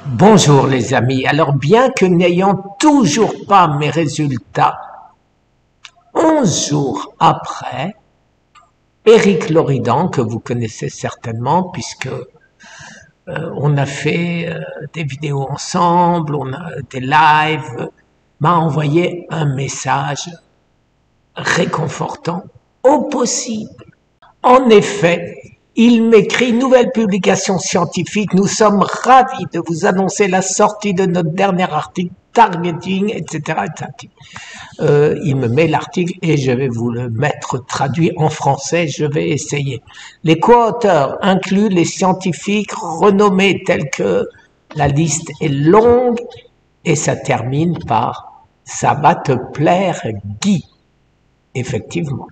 Bonjour les amis, alors bien que n'ayant toujours pas mes résultats, 11 jours après, Éric Loridan, que vous connaissez certainement puisque on a fait des vidéos ensemble, on a des lives, m'a envoyé un message réconfortant au possible. En effet, il m'écrit: nouvelle publication scientifique, nous sommes ravis de vous annoncer la sortie de notre dernier article targeting, etc. Il me met l'article et je vais vous le mettre traduit en français, je vais essayer. Les co-auteurs incluent les scientifiques renommés tels que, la liste est longue et ça termine par « ça va te plaire Guy ». Effectivement.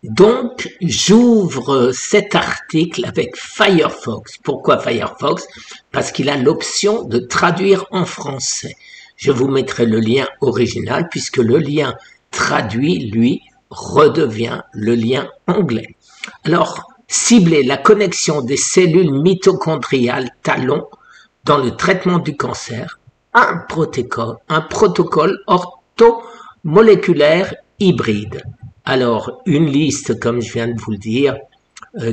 Donc, j'ouvre cet article avec Firefox. Pourquoi Firefox? Parce qu'il a l'option de traduire en français. Je vous mettrai le lien original puisque le lien traduit, lui, redevient le lien anglais. Alors, cibler la connexion des cellules mitochondriales talons dans le traitement du cancer, un protocole orthomoléculaire hybride. Alors, une liste, comme je viens de vous le dire,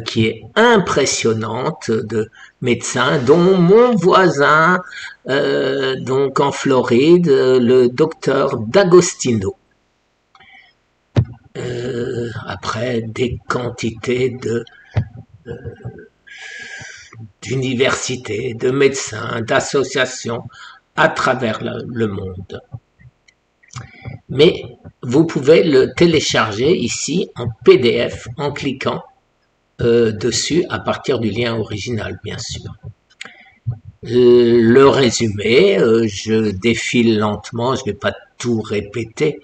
qui est impressionnante de médecins, dont mon voisin, donc en Floride, le docteur D'Agostino. Après, des quantités d'universités, de médecins, d'associations à travers le monde. Mais vous pouvez le télécharger ici en PDF en cliquant dessus à partir du lien original, bien sûr. Le résumé, je défile lentement, je ne vais pas tout répéter,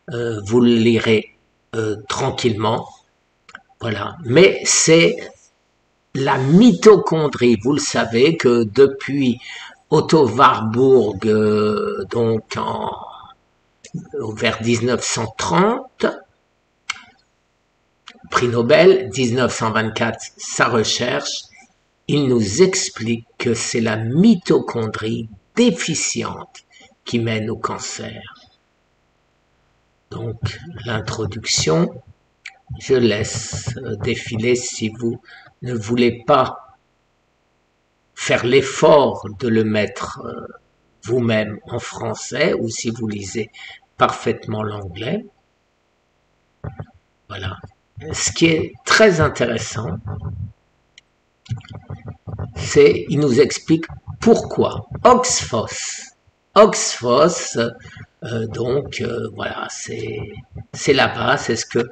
vous le lirez tranquillement, voilà. Mais c'est la mitochondrie, vous le savez que depuis Otto Warburg, donc vers 1930, prix Nobel, 1924, sa recherche, il nous explique que c'est la mitochondrie déficiente qui mène au cancer. Donc, l'introduction, je laisse défiler si vous ne voulez pas faire l'effort de le mettre vous-même en français ou si vous lisez parfaitement l'anglais. Voilà. Ce qui est très intéressant, c'est il nous explique pourquoi Oxfos, donc voilà, c'est là-bas, c'est ce que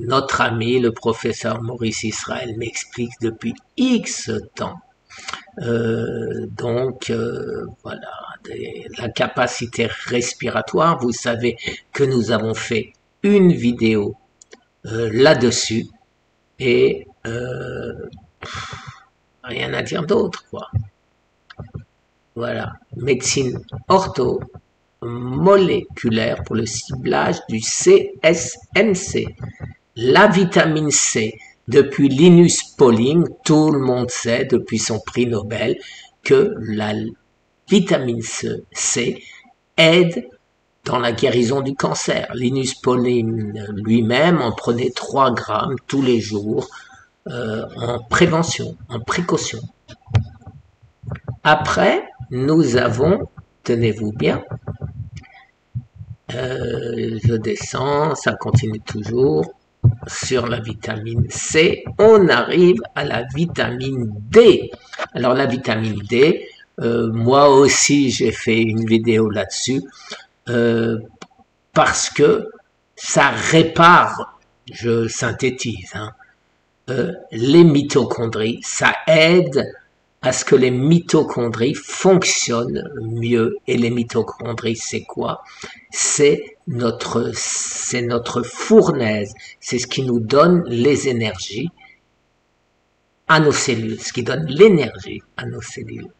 notre ami le professeur Maurice Israël m'explique depuis X temps. Voilà, la capacité respiratoire, vous savez que nous avons fait une vidéo là-dessus et rien à dire d'autre, quoi. Voilà, médecine orthomoléculaire pour le ciblage du CSMC. La vitamine C, depuis Linus Pauling, tout le monde sait depuis son prix Nobel que la vitamine C aide dans la guérison du cancer. Linus Pauling lui-même en prenait 3 grammes tous les jours en prévention, en précaution. Après, nous avons, tenez-vous bien, je descends, ça continue toujours, sur la vitamine C, on arrive à la vitamine D. Alors la vitamine D, moi aussi j'ai fait une vidéo là-dessus, parce que ça répare, je synthétise, hein, les mitochondries, ça aide à ce que les mitochondries fonctionnent mieux. Et les mitochondries, c'est quoi? C'est notre fournaise, c'est ce qui nous donne les énergies à nos cellules, ce qui donne l'énergie à nos cellules.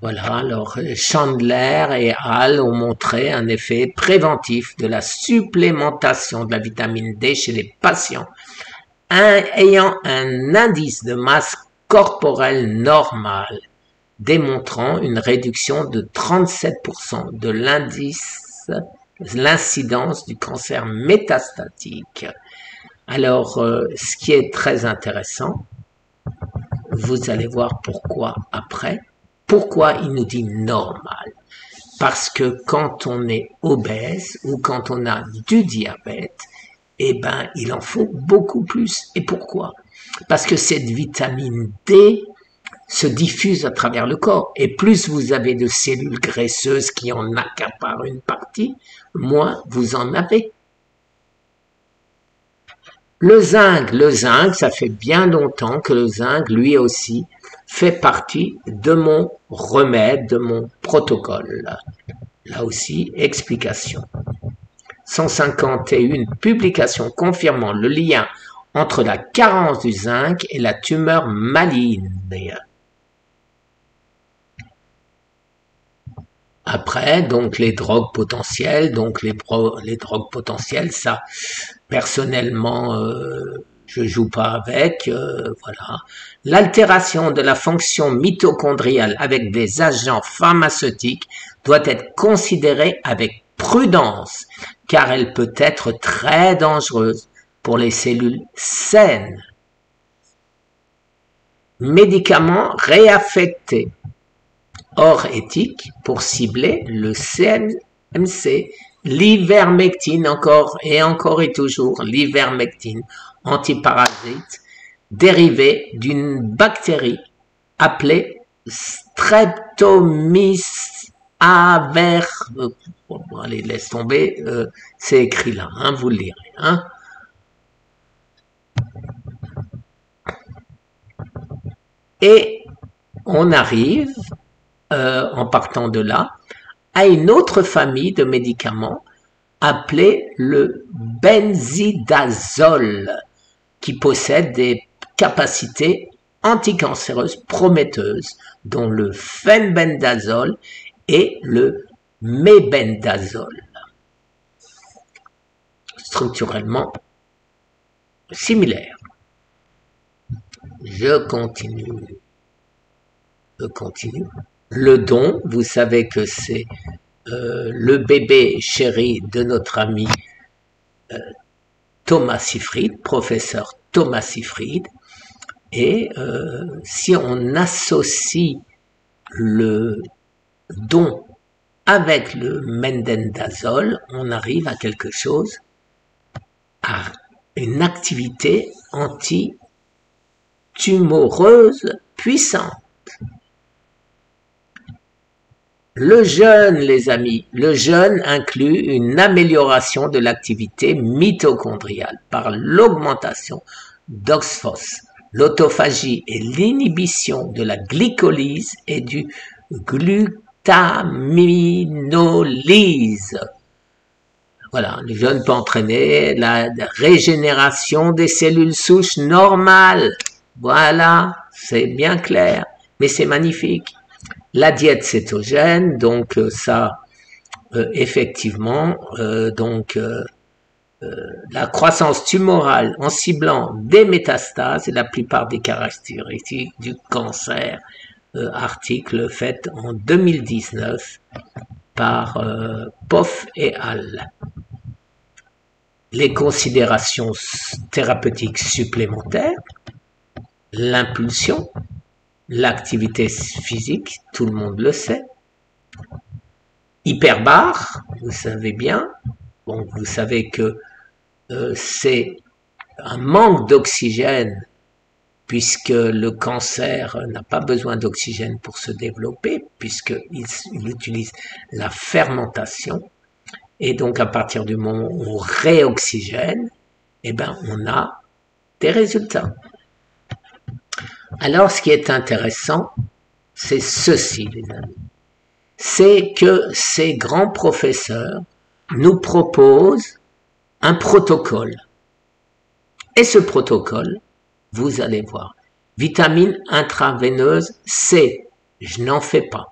Voilà, alors Chandler et Hall ont montré un effet préventif de la supplémentation de la vitamine D chez les patients ayant un indice de masse corporelle normal, démontrant une réduction de 37% de l'incidence du cancer métastatique. Alors, ce qui est très intéressant, vous allez voir pourquoi après. Pourquoi il nous dit normal? Parce que quand on est obèse ou quand on a du diabète, eh ben, il en faut beaucoup plus. Et pourquoi? Parce que cette vitamine D se diffuse à travers le corps. Et plus vous avez de cellules graisseuses qui en accaparent une partie, moins vous en avez. Le zinc, ça fait bien longtemps que le zinc, lui aussi, fait partie de mon remède, de mon protocole. Là aussi, explication. 151 publications confirmant le lien entre la carence du zinc et la tumeur maligne. Après, donc les drogues potentielles, ça, personnellement, je joue pas avec, voilà. L'altération de la fonction mitochondriale avec des agents pharmaceutiques doit être considérée avec prudence, car elle peut être très dangereuse pour les cellules saines. Médicaments réaffectés hors éthique pour cibler le CMC, l'ivermectine encore et toujours, l'ivermectine, antiparasite, dérivé d'une bactérie appelée Streptomyces aver... Bon, allez, laisse tomber, c'est écrit là, hein, vous le lirez. Hein. Et on arrive, en partant de là, à une autre famille de médicaments appelée le benzidazole, qui possède des capacités anticancéreuses prometteuses, dont le fenbendazole et le mebendazole. Structurellement similaires. Je continue. Le don, vous savez que c'est le bébé chéri de notre ami Thomas Seyfried, professeur Thomas Seyfried. Et si on associe le don avec le mebendazole, on arrive à quelque chose, à une activité anti-tumoreuse puissante. Le jeûne, les amis, le jeûne inclut une amélioration de l'activité mitochondriale par l'augmentation d'oxphos, l'autophagie et l'inhibition de la glycolyse et du glutaminolyse. Voilà, le jeûne peut entraîner la régénération des cellules souches normales. Voilà, c'est bien clair, mais c'est magnifique. La diète cétogène, donc ça, effectivement, la croissance tumorale en ciblant des métastases et la plupart des caractéristiques du cancer, article fait en 2019 par Poff et al. Les considérations thérapeutiques supplémentaires, l'impulsion, l'activité physique, tout le monde le sait. Hyperbare, vous savez bien, bon, vous savez que c'est un manque d'oxygène puisque le cancer n'a pas besoin d'oxygène pour se développer puisqu'il utilise la fermentation et donc à partir du moment où on réoxygène, eh ben, on a des résultats. Alors, ce qui est intéressant, c'est ceci, les amis. C'est que ces grands professeurs nous proposent un protocole. Et ce protocole, vous allez voir, vitamine intraveineuse C, je n'en fais pas.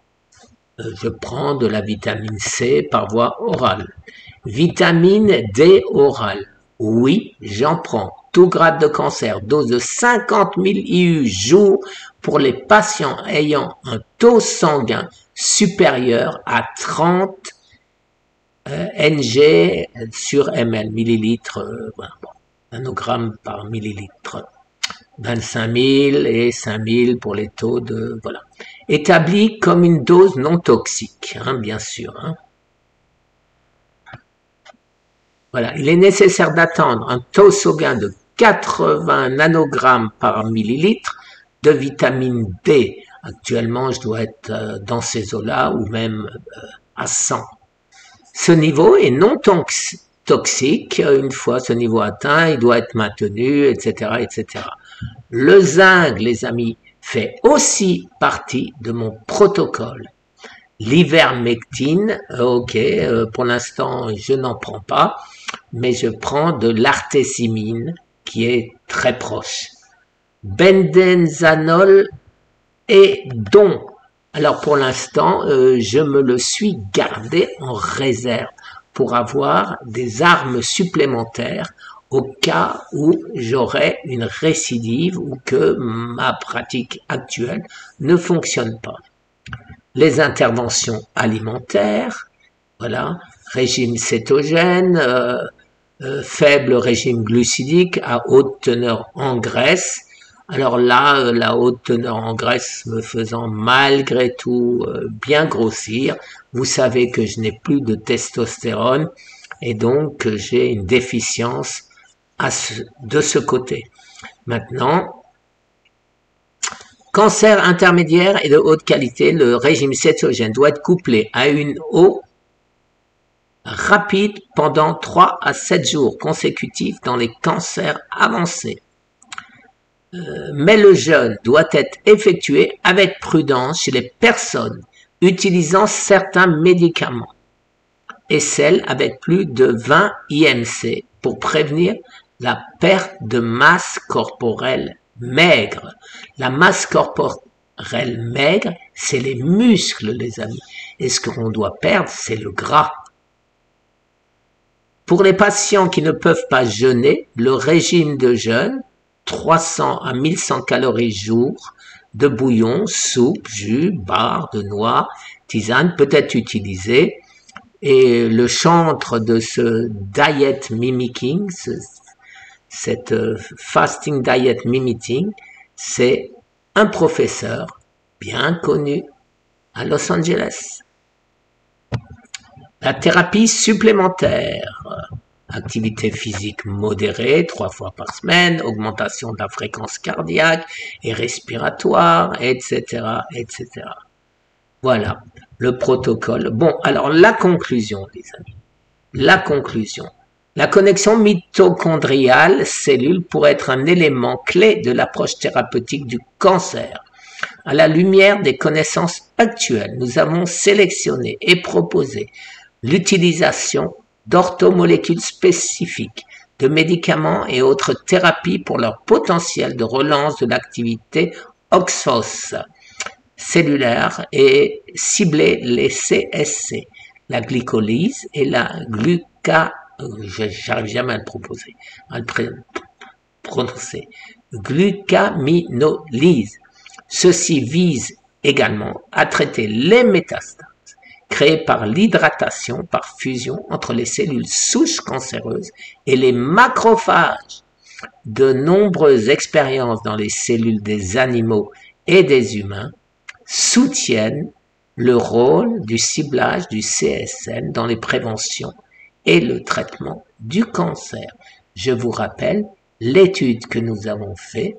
Je prends de la vitamine C par voie orale. Vitamine D orale, oui, j'en prends tout grade de cancer, dose de 50 000 IU jour pour les patients ayant un taux sanguin supérieur à 30 Ng sur ml, millilitres, voilà, bon, nanogrammes par millilitre. 25 000 et 5 000 pour les taux de... Voilà. Établi comme une dose non toxique, hein, bien sûr. Hein. Voilà. Il est nécessaire d'attendre un taux sanguin de 80 nanogrammes par millilitre de vitamine D. Actuellement, je dois être dans ces eaux-là ou même à 100. Ce niveau est non toxique. Une fois ce niveau atteint, il doit être maintenu, etc., etc. Le zinc, les amis, fait aussi partie de mon protocole. L'ivermectine, ok, pour l'instant, je n'en prends pas, mais je prends de l'artésimine, qui est très proche. Bendenzanol et don. Alors pour l'instant, je me le suis gardé en réserve pour avoir des armes supplémentaires au cas où j'aurais une récidive ou que ma pratique actuelle ne fonctionne pas. Les interventions alimentaires, voilà, régime cétogène, faible régime glucidique à haute teneur en graisse. Alors là, la haute teneur en graisse me faisant malgré tout bien grossir, vous savez que je n'ai plus de testostérone et donc j'ai une déficience de ce côté. Maintenant, cancer intermédiaire et de haute qualité, le régime cétogène doit être couplé à une eau rapide pendant 3 à 7 jours consécutifs dans les cancers avancés. Mais le jeûne doit être effectué avec prudence chez les personnes utilisant certains médicaments et celles avec plus de 20 IMC pour prévenir la perte de masse corporelle maigre. La masse corporelle maigre, c'est les muscles, les amis. Et ce qu'on doit perdre, c'est le gras. Pour les patients qui ne peuvent pas jeûner, le régime de jeûne, 300 à 1100 calories jour, de bouillon, soupe, jus, barre de noix, tisane peut être utilisé. Et le chantre de ce diet mimicking, cette fasting diet mimicking, c'est un professeur bien connu à Los Angeles. La thérapie supplémentaire, activité physique modérée 3 fois par semaine, augmentation de la fréquence cardiaque et respiratoire, etc., etc. Voilà le protocole. Bon, alors la conclusion, les amis. La conclusion. La connexion mitochondriale cellule pourrait être un élément clé de l'approche thérapeutique du cancer. À la lumière des connaissances actuelles, nous avons sélectionné et proposé l'utilisation d'orthomolécules spécifiques, de médicaments et autres thérapies pour leur potentiel de relance de l'activité OXPHOS cellulaire et cibler les CSC, la glycolyse et la j'arrive jamais à le prononcer, glucaminolyse. Ceci vise également à traiter les métastases créées par l'hydratation par fusion entre les cellules souches cancéreuses et les macrophages. De nombreuses expériences dans les cellules des animaux et des humains soutiennent le rôle du ciblage du CSN dans les préventions et le traitement du cancer. Je vous rappelle l'étude que nous avons faite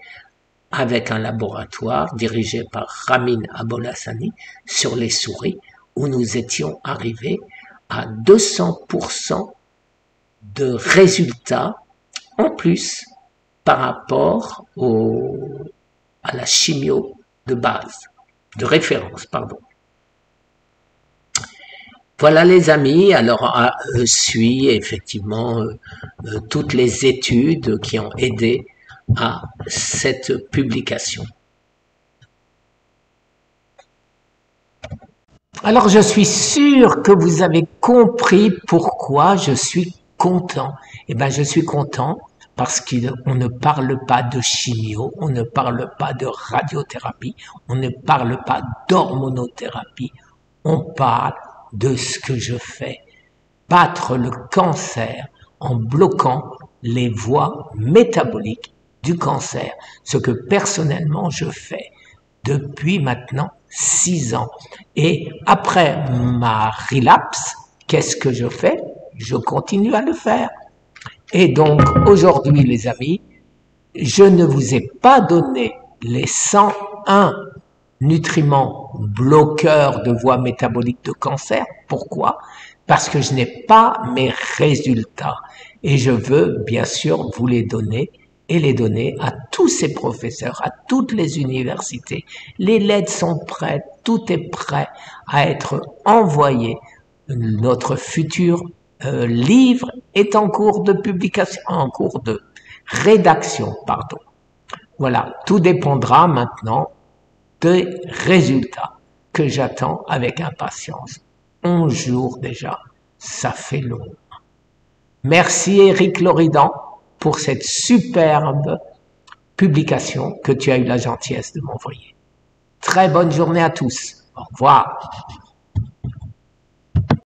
avec un laboratoire dirigé par Ramin Abolassani sur les souris où nous étions arrivés à 200% de résultats en plus par rapport à la chimio de base, de référence, pardon. Voilà les amis, alors suit effectivement toutes les études qui ont aidé à cette publication. Alors je suis sûr que vous avez compris pourquoi je suis content. Eh bien je suis content parce qu'on ne parle pas de chimio, on ne parle pas de radiothérapie, on ne parle pas d'hormonothérapie, on parle de ce que je fais, battre le cancer en bloquant les voies métaboliques du cancer, ce que personnellement je fais depuis maintenant 6 ans. Et après ma relapse, qu'est-ce que je fais? Je continue à le faire. Et donc aujourd'hui les amis, je ne vous ai pas donné les 101 nutriments bloqueurs de voies métaboliques de cancer. Pourquoi? Parce que je n'ai pas mes résultats. Et je veux bien sûr vous les donner et les donner à tous ces professeurs, à toutes les universités. Les lettres sont prêtes, tout est prêt à être envoyé. Notre futur livre est en cours de publication, en cours de rédaction, pardon. Voilà, tout dépendra maintenant des résultats que j'attends avec impatience. 11 jours déjà, ça fait long. Merci Éric Loridan pour cette superbe publication que tu as eu la gentillesse de m'envoyer. Très bonne journée à tous. Au revoir.